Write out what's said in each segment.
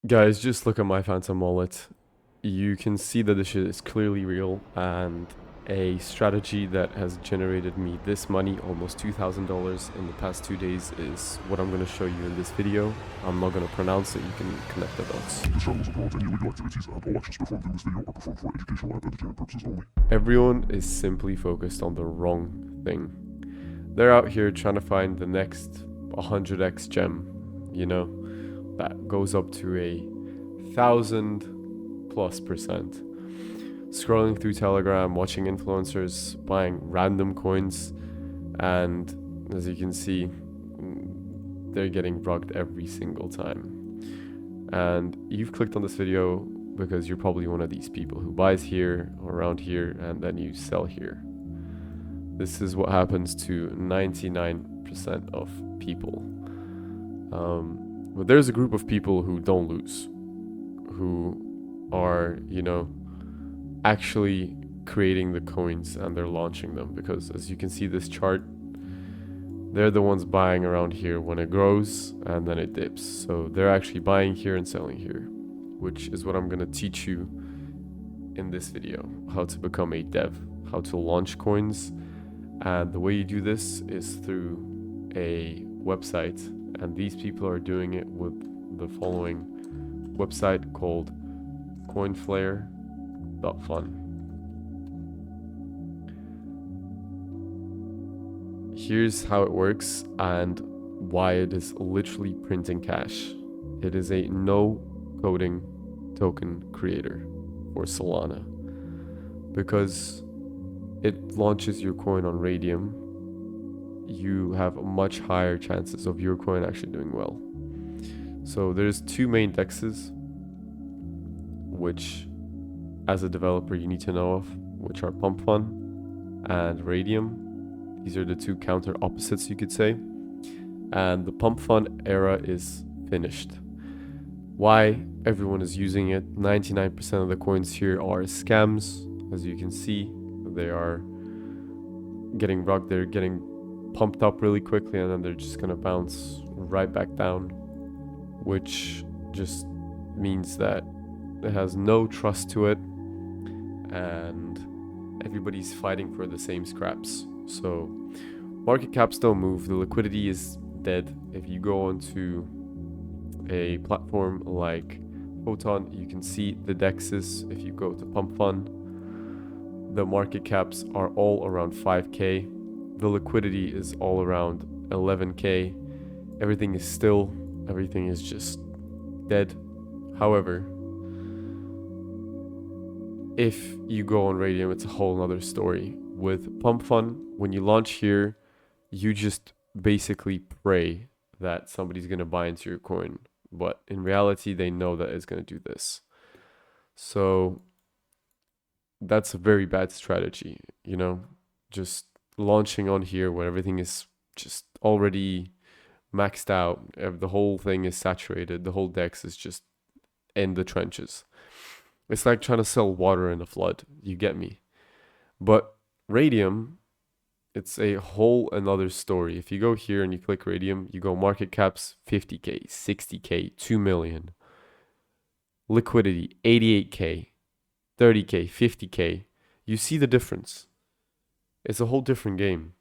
Guys, just look at my phantom wallet. You can see that this shit is clearly real and a strategy that has generated me this money, almost $2,000 in the past 2 days, is what I'm going to show you in this video. I'm not going to pronounce it, you can connect the dots. This channel doesn't promote any illegal activities, and all actions performed in this video are performed for educational and entertainment purposes only. Everyone is simply focused on the wrong thing. They're out here trying to find the next 100x gem, you know, that goes up to a 1000+%. Scrolling through Telegram, watching influencers buying random coins, and as you can see, they're getting rugged every single time. And you've clicked on this video because you're probably one of these people who buys here or around here and then you sell here. This is what happens to 99% of people. But there's a group of people who don't lose, who are, actually creating the coins and they're launching them, because as you can see this chart, they're the ones buying around here when it grows and then it dips. So they're actually buying here and selling here, which is what I'm going to teach you in this video, how to become a dev, how to launch coins. And the way you do this is through a website, and these people are doing it with the following website called coinflare.fun. Here's how it works and why it is literally printing cash. It is a no coding token creator for Solana, because it launches your coin on Raydium. You have much higher chances of your coin actually doing well. So there's two main dexes which as a developer you need to know of, which are Pump.Fun and Raydium. These are the two counter opposites, you could say. And the Pump.Fun era is finished. Why everyone is using it? 99% of the coins here are scams. As you can see, they are getting rugged, they're getting pumped up really quickly, and then they're just gonna bounce right back down, which just means that it has no trust to it and everybody's fighting for the same scraps. So market caps don't move, the liquidity is dead. If you go onto a platform like Photon, you can see the dexes. If you go to Pump.Fun, the market caps are all around 5k, the liquidity is all around 11k. Everything is still, everything is just dead. However, if you go on Raydium, it's a whole nother story. With Pump.Fun, when you launch here, you just basically pray that somebody's going to buy into your coin, but in reality they know that it's going to do this. So that's a very bad strategy, just launching on here when everything is just already maxed out, the whole thing is saturated, the whole dex is just in the trenches. It's like trying to sell water in a flood, you get me? But Raydium, it's a whole another story. If you go here and you click Raydium, you go market caps 50k, 60k, 2 million. Liquidity 88k, 30k, 50k. You see the difference. It's a whole different game.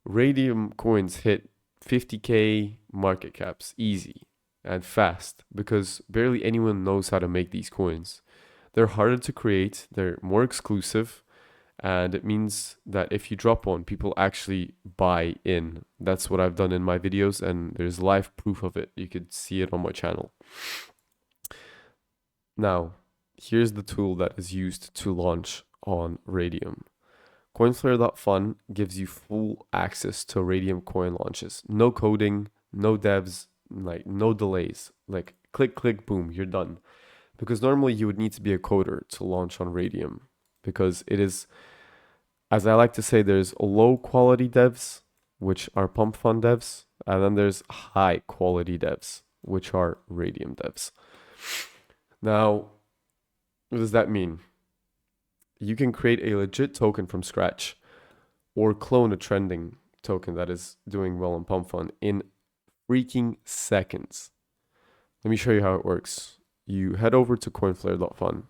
Raydium coins hit 50k market caps easy and fast because barely anyone knows how to make these coins. They're harder to create, they're more exclusive, and it means that if you drop one, people actually buy in. That's what I've done in my videos, and there's live proof of it. You could see it on my channel. Now, here's the tool that is used to launch on Raydium. Coinflare.fun gives you full access to Raydium coin launches. No coding, no devs, like no delays. Like click, click, boom, you're done. Because normally you would need to be a coder to launch on Raydium, because it is, as I like to say, there's low quality devs, which are Pump.Fun devs, and then there's high quality devs, which are Raydium devs. Now, what does that mean? You can create a legit token from scratch or clone a trending token that is doing well on Pump.Fun in freaking seconds. let me show you how it works. You head over to coinflare.fun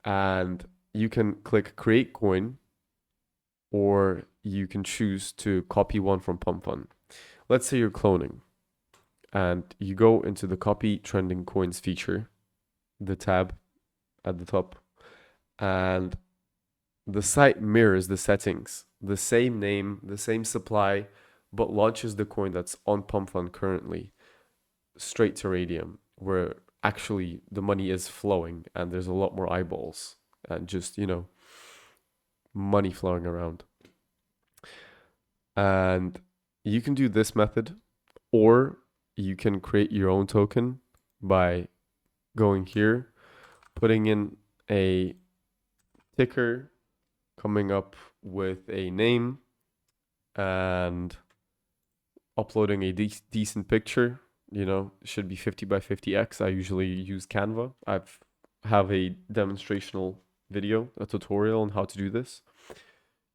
and you can click create coin, or you can choose to copy one from Pump.Fun. Let's say you're cloning and you go into the copy trending coins feature, the tab at the top, and the site mirrors the settings, the same name, the same supply, but launches the coin that's on Pump.Fun currently straight to Raydium, where actually the money is flowing and there's a lot more eyeballs and just, money flowing around. And you can do this method, or you can create your own token by going here, putting in a ticker, coming up with a name, and uploading a decent picture. Should be 50 by 50x. I usually use Canva. Have a demonstrational video, a tutorial on how to do this.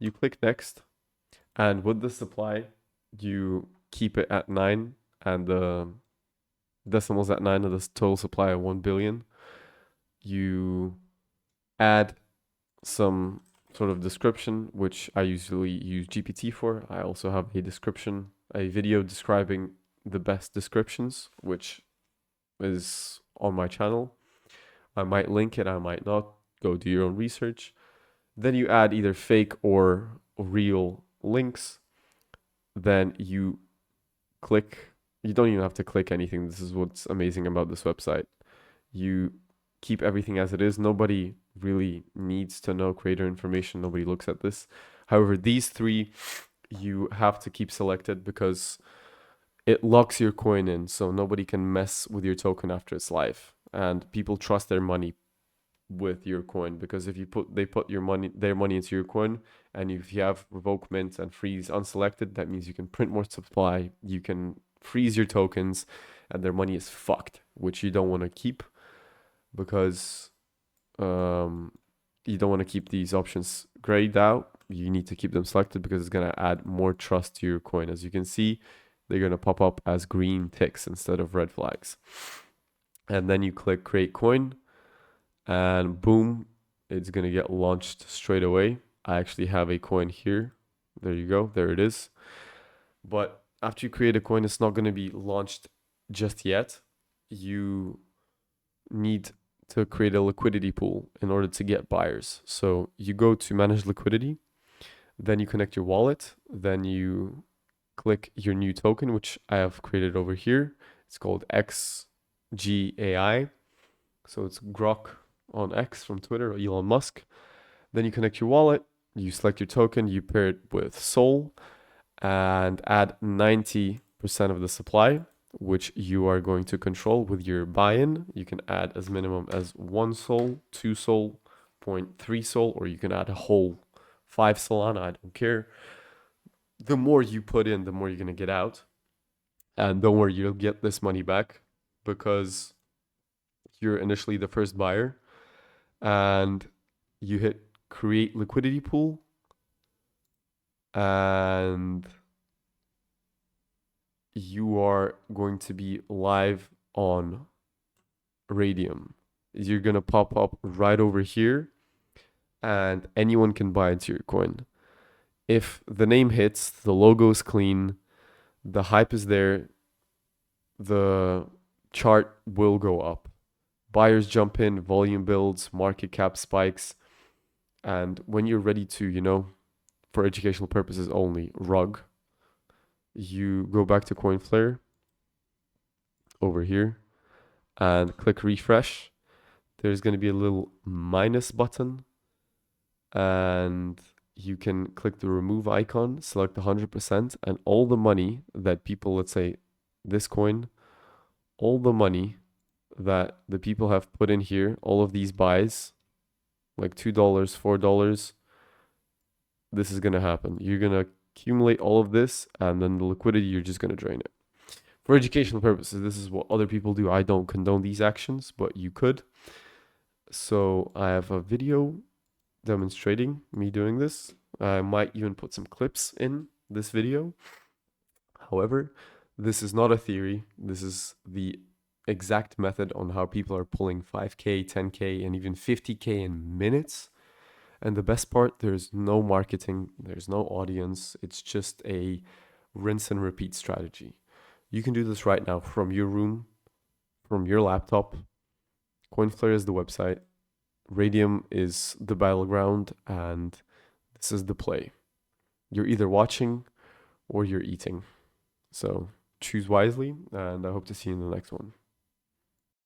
You click next, and with the supply, you keep it at 9, and the decimals at 9 of the total supply of 1 billion. You add some sort of description, which I usually use GPT for. I also have a video describing the best descriptions, which is on my channel. I might link it, I might not. Go do your own research. Then you add either fake or real links. Then you don't even have to click anything. This is what's amazing about this website. You keep everything as it is. Nobody really needs to know creator information. Nobody looks at this. However, these three you have to keep selected because it locks your coin in, so nobody can mess with your token after its life. And people trust their money with your coin, because if they put their money into your coin, and if you have revoke mint and freeze unselected, that means you can print more supply, you can freeze your tokens, and their money is fucked, which you don't want to keep, because you don't want to keep these options grayed out. You need to keep them selected because it's going to add more trust to your coin. As you can see, they're going to pop up as green ticks instead of red flags. And then you click create coin, and boom, it's going to get launched straight away. I actually have a coin here. There you go. There it is. But after you create a coin, it's not going to be launched just yet. You need to create a liquidity pool in order to get buyers. So you go to manage liquidity, then you connect your wallet, then you click your new token, which I have created over here. It's called XGAI. So it's Grok on X from Twitter, or Elon Musk. Then you connect your wallet, you select your token, you pair it with Sol, and add 90% of the supply, which you are going to control with your buy-in. You can add as minimum as 1 Sol, 2 Sol, 0.3 Sol, or you can add a whole 5 Solana. I don't care. The more you put in, the more you're going to get out. And don't worry, you'll get this money back because you're initially the first buyer. And you hit create liquidity pool, and you are going to be live on Raydium. You're going to pop up right over here, and anyone can buy into your coin. If the name hits, the logo is clean, the hype is there, the chart will go up. Buyers jump in, volume builds, market cap spikes. And when you're ready to, for educational purposes only, rug, you go back to Coinflare over here and click refresh. There's going to be a little minus button, and you can click the remove icon, select 100%, and all the money that people, let's say this coin, all the money that the people have put in here, all of these buys, like $2, $4, this is going to happen. You're going to accumulate all of this, and then the liquidity, you're just going to drain it. For educational purposes, this is what other people do. I don't condone these actions, but you could. So I have a video demonstrating me doing this. I might even put some clips in this video. However, this is not a theory. This is the exact method on how people are pulling 5K, 10K, and even 50K in minutes. And the best part, there's no marketing, there's no audience. It's just a rinse and repeat strategy. You can do this right now from your room, from your laptop. Coinflare is the website. Raydium is the battleground, and this is the play. You're either watching or you're eating. So choose wisely, and I hope to see you in the next one.